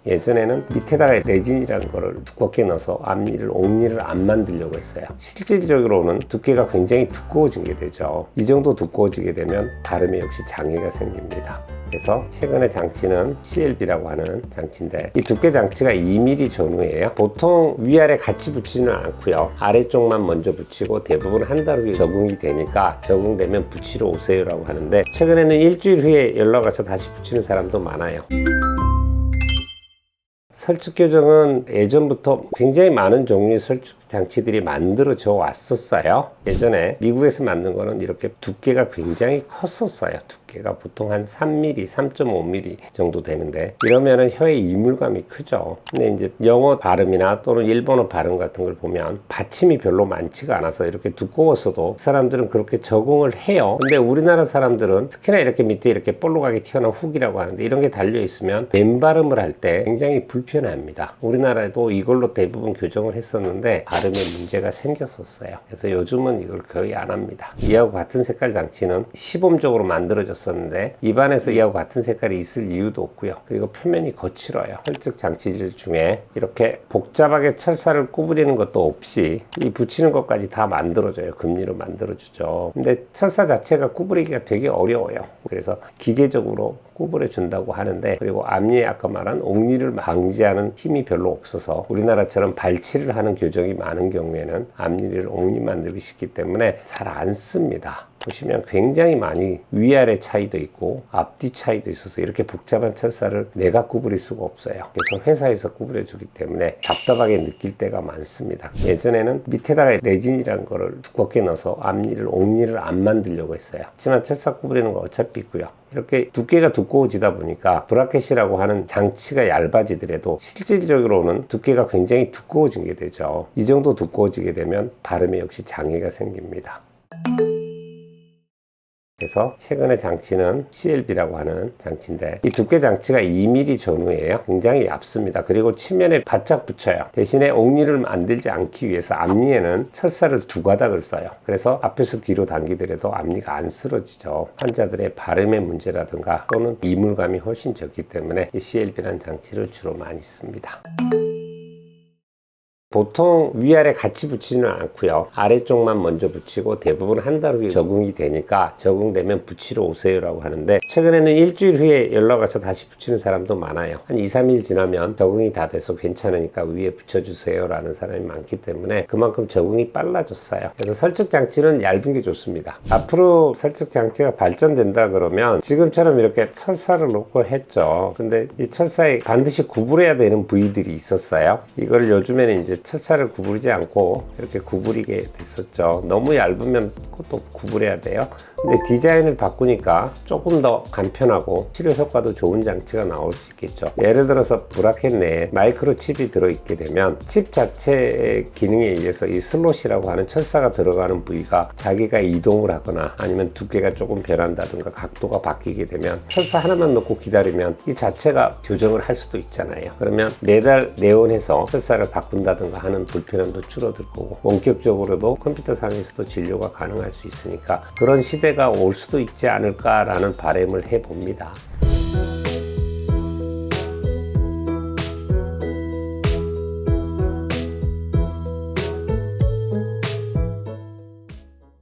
예전에는 밑에다가 레진이라는 거를 두껍게 넣어서 앞니를 옥니를 안 만들려고 했어요. 실질적으로는 두께가 굉장히 두꺼워진 게 되죠. 이 정도 두꺼워지게 되면 발음에 역시 장애가 생깁니다. 그래서 최근의 장치는 CLB라고 하는 장치인데, 이 두께 장치가 2mm 전후예요. 보통 위아래 같이 붙이지는 않고요, 아래쪽만 먼저 붙이고 대부분 한 달 후에 적응이 되니까 적응되면 붙이러 오세요라고 하는데, 최근에는 일주일 후에 연락 와서 다시 붙이는 사람도 많아요. 설득 교정은 예전부터 굉장히 많은 종류의 설득 장치들이 만들어져 왔었어요. 예전에 미국에서 만든 거는 이렇게 두께가 굉장히 컸었어요. 두께가 보통 한 3mm, 3.5mm 정도 되는데, 이러면은 혀에 이물감이 크죠. 근데 이제 영어 발음이나 또는 일본어 발음 같은 걸 보면 받침이 별로 많지가 않아서 이렇게 두꺼웠어도 사람들은 그렇게 적응을 해요. 근데 우리나라 사람들은 특히나 이렇게 밑에 이렇게 볼록하게 튀어나온 훅이라고 하는데, 이런 게 달려 있으면 뱀 발음을 할 때 굉장히 불편합니다. 우리나라에도 이걸로 대부분 교정을 했었는데 발음에 문제가 생겼었어요. 그래서 요즘은 이걸 거의 안 합니다. 이하고 같은 색깔 장치는 시범적으로 만들어졌었는데, 입안에서 이하고 같은 색깔이 있을 이유도 없고요. 그리고 표면이 거칠어요. 설득 장치들 중에 이렇게 복잡하게 철사를 구부리는 것도 없이 이 붙이는 것까지 다 만들어져요. 금리로 만들어주죠. 근데 철사 자체가 구부리기가 되게 어려워요. 그래서 기계적으로 구부려 준다고 하는데, 그리고 앞니에 아까 말한 옥니를 방지하는 힘이 별로 없어서 우리나라처럼 발치를 하는 교정이 많은 경우에는 앞니를 옥니 만들기 쉽기 때문에 잘 안 씁니다. 보시면 굉장히 많이 위아래 차이도 있고 앞뒤 차이도 있어서 이렇게 복잡한 철사를 내가 구부릴 수가 없어요. 그래서 회사에서 구부려 주기 때문에 답답하게 느낄 때가 많습니다. 예전에는 밑에다가 레진이라는 거를 두껍게 넣어서 앞니를 옥니를 안 만들려고 했어요. 하지만 철사 구부리는 건 어차피 있고요, 이렇게 두께가 두꺼워지다 보니까 브라켓이라고 하는 장치가 얇아지더라도 실질적으로는 두께가 굉장히 두꺼워진 게 되죠. 이 정도 두꺼워지게 되면 발음에 역시 장애가 생깁니다. 그래서 최근의 장치는 CLB라고 하는 장치인데, 이 두께 장치가 2mm 전후예요. 굉장히 얇습니다. 그리고 치면에 바짝 붙여요. 대신에 옥니를 만들지 않기 위해서 앞니에는 철사를 2가닥을 써요. 그래서 앞에서 뒤로 당기더라도 앞니가 안 쓰러지죠. 환자들의 발음의 문제라든가 또는 이물감이 훨씬 적기 때문에 이 CLB라는 장치를 주로 많이 씁니다. 보통 위아래 같이 붙이지는 않고요, 아래쪽만 먼저 붙이고 대부분 한 달 후에 적응이 되니까 적응되면 붙이러 오세요라고 하는데, 최근에는 일주일 후에 연락 와서 다시 붙이는 사람도 많아요. 한 2, 3일 지나면 적응이 다 돼서 괜찮으니까 위에 붙여주세요 라는 사람이 많기 때문에 그만큼 적응이 빨라졌어요. 그래서 설득 장치는 얇은 게 좋습니다. 앞으로 설득 장치가 발전된다 그러면 지금처럼 이렇게 철사를 놓고 했죠. 근데 이 철사에 반드시 구부려야 되는 부위들이 있었어요. 이걸 요즘에는 이제 철사를 구부리지 않고 이렇게 구부리게 됐었죠. 너무 얇으면 그것도 구부려야 돼요. 근데 디자인을 바꾸니까 조금 더 간편하고 치료 효과도 좋은 장치가 나올 수 있겠죠. 예를 들어서 브라켓 내에 마이크로칩이 들어있게 되면 칩 자체의 기능에 의해서 이 슬롯이라고 하는 철사가 들어가는 부위가 자기가 이동을 하거나 아니면 두께가 조금 변한다든가 각도가 바뀌게 되면 철사 하나만 넣고 기다리면 이 자체가 교정을 할 수도 있잖아요. 그러면 매달 내원해서 철사를 바꾼다든가 하는 불편함도 줄어들 거고, 원격적으로도 컴퓨터 상에서도 진료가 가능할 수 있으니까 그런 시대가 올 수도 있지 않을까라는 바람을 해봅니다.